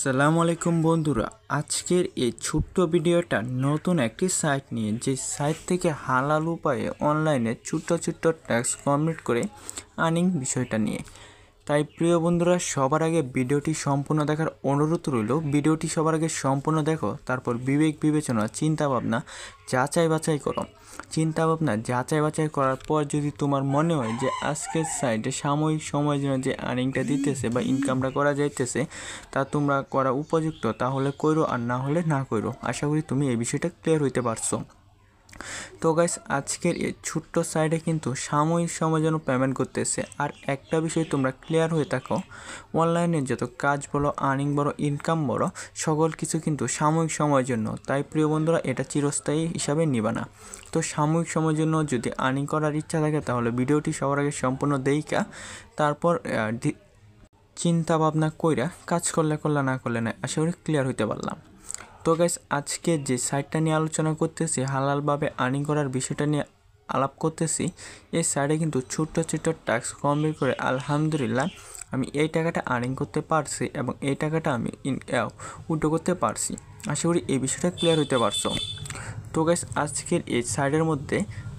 আসসালামু আলাইকুম বন্ধুরা, আজকের এই ছোট্ট ভিডিওটা নতুন একটি সাইট নিয়ে, যে সাইট থেকে হালাল উপায়ে অনলাইনে ছোট্ট ছোট্ট ট্যাক্স কমপ্লিট করে আর্নিং বিষয়টা নিয়ে। তাই প্রিয় বন্ধুরা, সবার আগে ভিডিওটি সম্পূর্ণ দেখার অনুরোধ রইল। ভিডিওটি সবার আগে সম্পূর্ণ দেখো, তারপর বিবেক বিবেচনা চিন্তা ভাবনা যাচাই বাছাই করো। চিন্তা ভাবনা যাচাই বাছাই করার পর যদি তোমার মনে হয় যে আজকের সাইটে সাময়িক সময়ের জন্য যে আর্নিংটা দিতেছে বা ইনকামটা করা যাইতেছে তা তোমরা করা উপযুক্ত, তাহলে কইরো, আর না হলে না কইরো। আশা করি তুমি এই বিষয়টা ক্লিয়ার হইতে পারছো। তো গাইস, আজকের এই ছোট্ট সাইটে কিন্তু সাময়িক সময়ের জন্য পেমেন্ট করতেছে। আর একটা বিষয় তোমরা ক্লিয়ার হয়ে থাকো, অনলাইনে যত কাজ বলো, আর্নিং বলো, ইনকাম বলো, সকল কিছু কিন্তু সাময়িক সময়ের জন্য। তাই প্রিয় বন্ধুরা, এটা চিরস্থায়ী হিসাবে নিবা না। তো সাময়িক সময়ের জন্য যদি আর্নিং করার ইচ্ছা থাকে, তাহলে ভিডিওটি সবার আগে সম্পূর্ণ দেইকা তারপর চিন্তা ভাবনা কইরা কাজ করলে না করলে না। আশা করি ক্লিয়ার হইতে পারলাম। তো গাইস, আজকে যে সাইটটা নিয়ে আলোচনা করতেছি, হালালভাবে আর্নিং করার বিষয়টা নিয়ে আলাপ করতেছি, এই সাইটে কিন্তু ছোট্ট ছোট্ট টাস্ক কমপ্লিট করে আলহামদুলিল্লাহ আমি এই টাকাটা আর্নিং করতে পারছি এবং এই টাকাটা আমি উইথড্র করতে পারছি। আশা করি এই বিষয়টা ক্লিয়ার হইতে পারছো। তো গাইস, আজকের এই সাইডের মধ্যে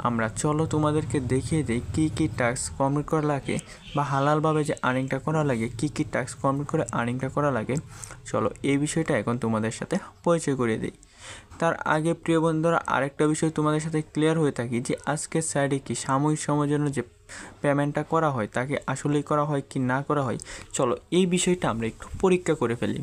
আমরা চলো তোমাদেরকে দেখিয়ে দিই কী কী টাস্ক কমপ্লিট করা লাগে বা হালালভাবে যে আর্নিংটা করা লাগে, কী কী টাস্ক কমপ্লিট করে আর্নিংটা করা লাগে। চলো এই বিষয়টা এখন তোমাদের সাথে পরিচয় করিয়ে দিই। তার আগে প্রিয় বন্ধুরা, আরেকটা বিষয় তোমাদের সাথে ক্লিয়ার হয়ে থাকি যে আজকের সাইডে কি সাময়িক সময়ের জন্য যে পেমেন্টটা করা হয় তাকে আসলেই করা হয় কি না করা হয়, চলো এই বিষয়টা আমরা একটু পরীক্ষা করে ফেলি।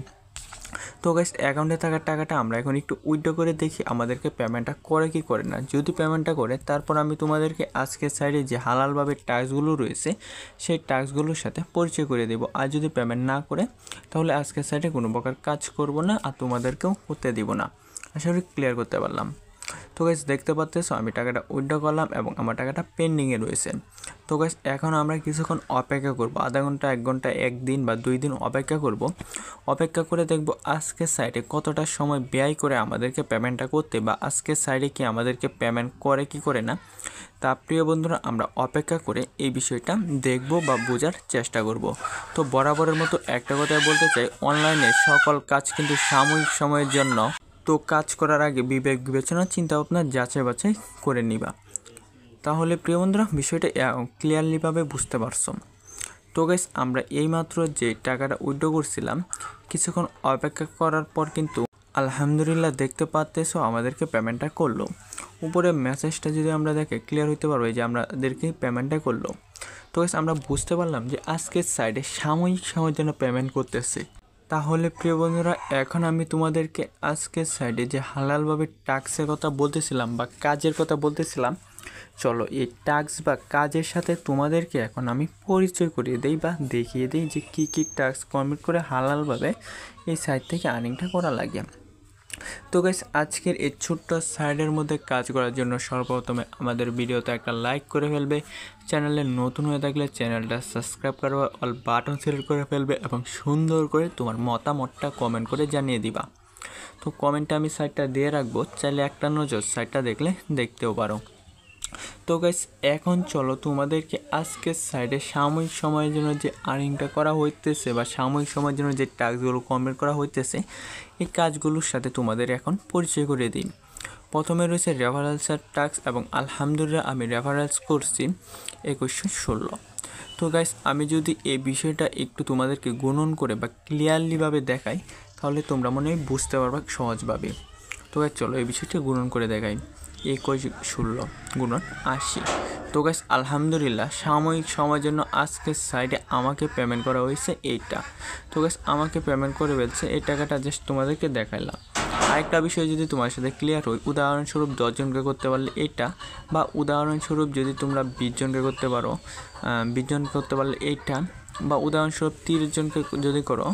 তো গাইস, অ্যাকাউন্টে থাকা টাকাটা আমরা এখন একটু উইথড্র করে দেখি আমাদেরকে পেমেন্টটা করে কি করে না। যদি পেমেন্টটা করে, তারপর আমি তোমাদেরকে আজকের সাইডে যে হালালভাবে টাস্কগুলো রয়েছে সেই টাস্কগুলোর সাথে পরিচয় করে দেবো। আর যদি পেমেন্ট না করে, তাহলে আজকের সাইডে কোনো প্রকার কাজ করব না আর তোমাদেরকেও করতে দিব না। আশা করি ক্লিয়ার করতে পারলাম। তো গাইস, দেখতে পাচ্তেছো আমি টাকাটা উইথড্র করলাম এবং আমার টাকাটা পেন্ডিংয়ে রয়েছে। তো গাইস, এখন আমরা কিছুক্ষণ অপেক্ষা করব, আধা ঘন্টা, 1 ঘন্টা, 1 দিন বা 2 দিন অপেক্ষা করব। অপেক্ষা করে দেখব আজকের সাইটে কতটা সময় ব্যয় করে আমাদেরকে পেমেন্টটা করতে, বা আজকের সাইটে কি আমাদেরকে পেমেন্ট করে কি করে না। তা প্রিয় বন্ধুরা, আমরা অপেক্ষা করে এই বিষয়টা দেখব বা বোঝার চেষ্টা করব। তো বরাবরের মতো একটা কথাই বলতে চাই, অনলাইনে সকল কাজ কিন্তু সাময়িক সময়ের জন্য। তো কাজ করার আগে বিবেক বিবেচনা চিন্তা ভাবনা যাচাই বাছাই করে নিবা, তাহলে প্রিয় বন্ধুরা বিষয়টা ক্লিয়ারলিভাবে বুঝতে পারছো। তো গাইস, আমরা এইমাত্র যে টাকাটা উইথড্র করছিলাম, কিছুক্ষণ অপেক্ষা করার পর কিন্তু আলহামদুলিল্লাহ দেখতে পাচ্তেছো আমাদেরকে পেমেন্টটা করলো। উপরে মেসেজটা যদি আমরা দেখে ক্লিয়ার হইতে পারবো যে আমাদেরকে পেমেন্টটা করলো। তো গাইস, আমরা বুঝতে পারলাম যে আজকের সাইডে সাময়িক সময়ের জন্য পেমেন্ট করতেছে। তাহলে প্রিয় বন্ধুরা, এখন আমি তোমাদেরকে আজকের সাইডে যে হালালভাবে টাস্কের কথা বলতেছিলাম বা কাজের কথা বলতেছিলাম, চলো এই টাস্ক বা কাজের সাথে তোমাদেরকে এখন আমি পরিচয় করিয়ে দিই বা দেখিয়ে দিই যে কী কী টাস্ক কমপ্লিট করে হালালভাবে এই সাইট থেকে আর্নিংটা করা লাগে। তো গাইস, আজকের এই ছোট্ট সাইডের মধ্যে কাজ করার জন্য সর্বপ্রথমে আমাদের ভিডিওতে একটা লাইক করে ফেলবে, চ্যানেলে নতুন হয়ে থাকলে চ্যানেলটা সাবস্ক্রাইব করবে, অল বাটন সিলেক্ট করে ফেলবে এবং সুন্দর করে তোমার মতামতটা কমেন্ট করে জানিয়ে দিবা। তো কমেন্টে আমি সাইটটা দিয়ে রাখবো, চাইলে একটা নজর সাইটটা দেখলে দেখতেও পারো। তো গাইস, এখন চলো তোমাদেরকে আজকের সাইডে সাময়িক সময়ের জন্য যে আর্নিংটা করা হইতেছে বা সাময়িক সময়ের জন্য যে টাস্কগুলো কমপ্লিট করা হইতেছে, এই কাজগুলোর সাথে তোমাদের এখন পরিচয় করে দিই। প্রথমে রয়েছে রেফারেন্সের টাস্ক এবং আলহামদুলিল্লাহ আমি রেফারেন্স করছি 2116। তো গাইস, আমি যদি এই বিষয়টা একটু তোমাদেরকে গুণন করে বা ক্লিয়ারলিভাবে দেখাই, তাহলে তোমরা মনে হয় বুঝতে পারবে সহজভাবে। তো গাইস, চলো এই বিষয়টা গুণন করে দেখাই। 2116 গুণন 80। তো গাইস, আলহামদুলিল্লাহ সাময়িক সময়ের জন্য আজকের সাইডে আমাকে পেমেন্ট করা হয়েছে এইটা। তো গাইস, আমাকে পেমেন্ট করে ফেলছে, এই টাকাটা জাস্ট তোমাদেরকে দেখাইলাম। আরেকটা বিষয় যদি তোমার সাথে ক্লিয়ার হয়, উদাহরণস্বরূপ 10 জনকে করতে পারলে এইটা, বা উদাহরণস্বরূপ যদি তোমরা 20 জনকে করতে পারো, 20 জনকে করতে পারলে এইটা, বা উদাহরণস্বরূপ 30 জনকে যদি করো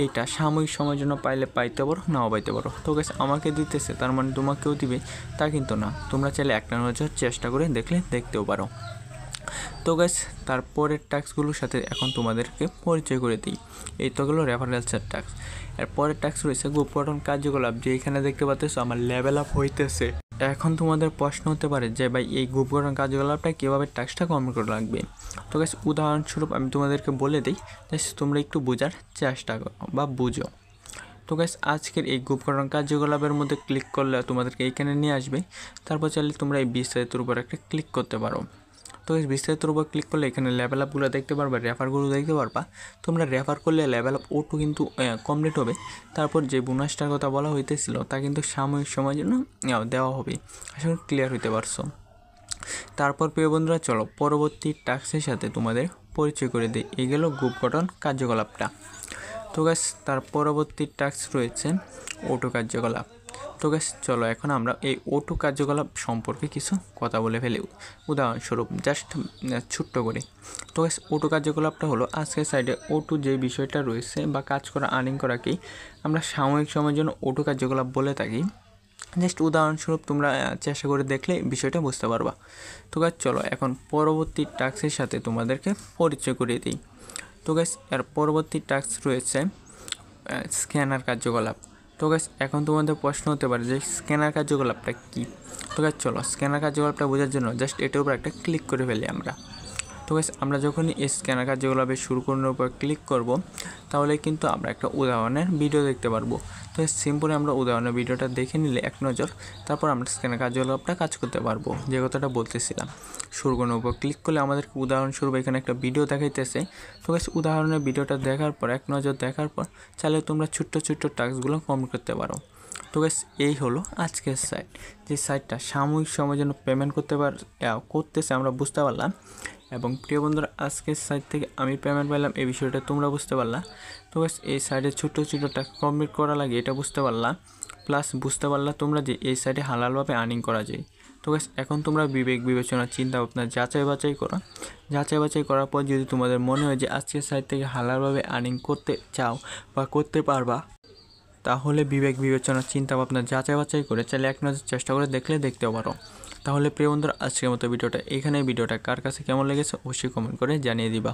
এইটা, সাময়িক সময়ের জন্য পাইলে পাইতে পারো, নাও পাইতে পারো। তো গাইস, আমাকে দিতেছে তার মানে তোমাকেও দিবে তা কিন্তু না, তোমরা চাইলে একটা নজর চেষ্টা করে দেখলে দেখতেও পারো। তো গাইস, তারপরের টাস্কগুলোর সাথে এখন তোমাদেরকে পরিচয় করে দিই। এই তো গেলো রেফারেন্সের টাস্ক। এরপরের টাস্ক রয়েছে গ্রুপ গঠন কার্যকলাপ, যে এখানে দেখতে পাচ্ছ আমার লেভেল আপ হইতেছে। এখন তোমাদের প্রশ্ন হতে পারে যে ভাই এই গ্রুপ গঠন কার্যকলাপটা কীভাবে টাস্কটা কমপ্লিট করা লাগবে। তো গাইস, উদাহরণস্বরূপ আমি তোমাদেরকে বলে দিই, জাস্ট তোমরা একটু বোঝার চেষ্টা করো বা বুঝো। তো গাইস আজকের এই গ্রুপ গঠন কার্যকলাপের মধ্যে ক্লিক করলে তোমাদেরকে এইখানে নিয়ে আসবে। তারপর চাইলে তোমরা এই বিস্তারিতের উপর একটা ক্লিক করতে পারো। তো এই বিস্তারিতের উপর ক্লিক করলে এখানে লেভেল আপগুলো দেখতে পারবা, রেফারগুলো দেখতে পারবা। তোমরা রেফার করলে লেভেল আপ ওটু কিন্তু কমপ্লিট হবে। তারপর যে বোনাসটার কথা বলা হইতেছিল তা কিন্তু সাময়িক সময়ের জন্য দেওয়া হবে। আসলে ক্লিয়ার হইতে পারছো। তারপর প্রিয় বন্ধুরা চলো পরবর্তী টাস্কের সাথে তোমাদের পরিচয় করে দিই। এই গেল গ্রুপ গঠন কার্যকলাপটা। তো গাইস তার পরবর্তী টাস্ক রয়েছে অটো কার্যকলাপ। তো গাইস চলো এখন আমরা এই অটো কার্যকলাপ সম্পর্কে কিছু কথা বলে ফেলি। উদাহরণস্বরূপ জাস্ট ছোট্ট করে। তো গাইস অটো কার্যকলাপটা হলো আজকের সাইডে অটো যে বিষয়টা রয়েছে বা কাজ করা আর্নিং করাকেই আমরা সাময়িক সময়ের জন্য অটো কার্যকলাপ বলে থাকি। জাস্ট উদাহরণস্বরূপ তোমরা চেষ্টা করে দেখলে বিষয়টা বুঝতে পারবা। তো গাইস চলো এখন পরবর্তী টাস্কের সাথে তোমাদেরকে পরিচয় করিয়ে দিই। তো গাইস এর পরবর্তী টাস্ক রয়েছে স্ক্যানার কার্যকলাপ। তো গাইস এখন তোমাদের প্রশ্ন হতে পারে যে স্ক্যানার কার্যকলাপটা কী। তো গাইস চলো স্ক্যানার কার্যকলাপটা বোঝার জন্য জাস্ট এটার উপর একটা ক্লিক করে ফেলি আমরা। তো গাইস আমরা যখনই এই স্ক্যানার কার্যকলাপে শুরু করার উপর ক্লিক করব তাহলে কিন্তু আমরা একটা উদাহরণের ভিডিও দেখতে পারবো। তো সিম্পলি আমরা উদাহরণের ভিডিওটা দেখে নিলে এক নজর, তারপর আমরা স্ক্যানার কার্যকলাপটা কাজ করতে পারবো। যে কথাটা বলতেছিলাম, শুরু করার উপর ক্লিক করলে আমাদেরকে উদাহরণস্বরূপ এখানে একটা ভিডিও দেখাইতেছে। তো গাইস উদাহরণের ভিডিওটা দেখার পর এক নজর দেখার পর চাইলে তোমরা ছোট্ট ছোট্ট টাস্কগুলো কমপ্লিট করতে পারো। তো গাইস এই হলো আজকের সাইট, যে সাইটটা সাময়িক সময়ের জন্য পেমেন্ট করতেছে আমরা বুঝতে পারলাম। এবং প্রিয় বন্ধুরা আজকের সাইট থেকে আমি পেমেন্ট পেলাম এই বিষয়টা তোমরা বুঝতে পারলা। তো গাইস এই সাইটে ছোটো ছোটো টাস্ক কমপ্লিট করা লাগে এটা বুঝতে পারলা। প্লাস বুঝতে পারলা তোমরা যে এই সাইটে হালালভাবে আর্নিং করা যায়। তো গাইস এখন তোমরা বিবেক বিবেচনা চিন্তা ভাবনা যাচাই বাছাই করো। যাচাই বাছাই করার পর যদি তোমাদের মনে হয় যে আজকের সাইট থেকে হালালভাবে আর্নিং করতে চাও বা করতে পারবা, তাহলে বিবেক বিবেচনা চিন্তা ভাবনা যাচাই বাছাই করে চাইলে এক নজর চেষ্টা করে দেখতেও পারো। তাহলে প্রিয় বন্ধুরা আজকের মতো ভিডিওটা এখানে। ভিডিওটা কার কাছে কেমন লেগেছে অবশ্যই কমেন্ট করে জানিয়ে দিবা।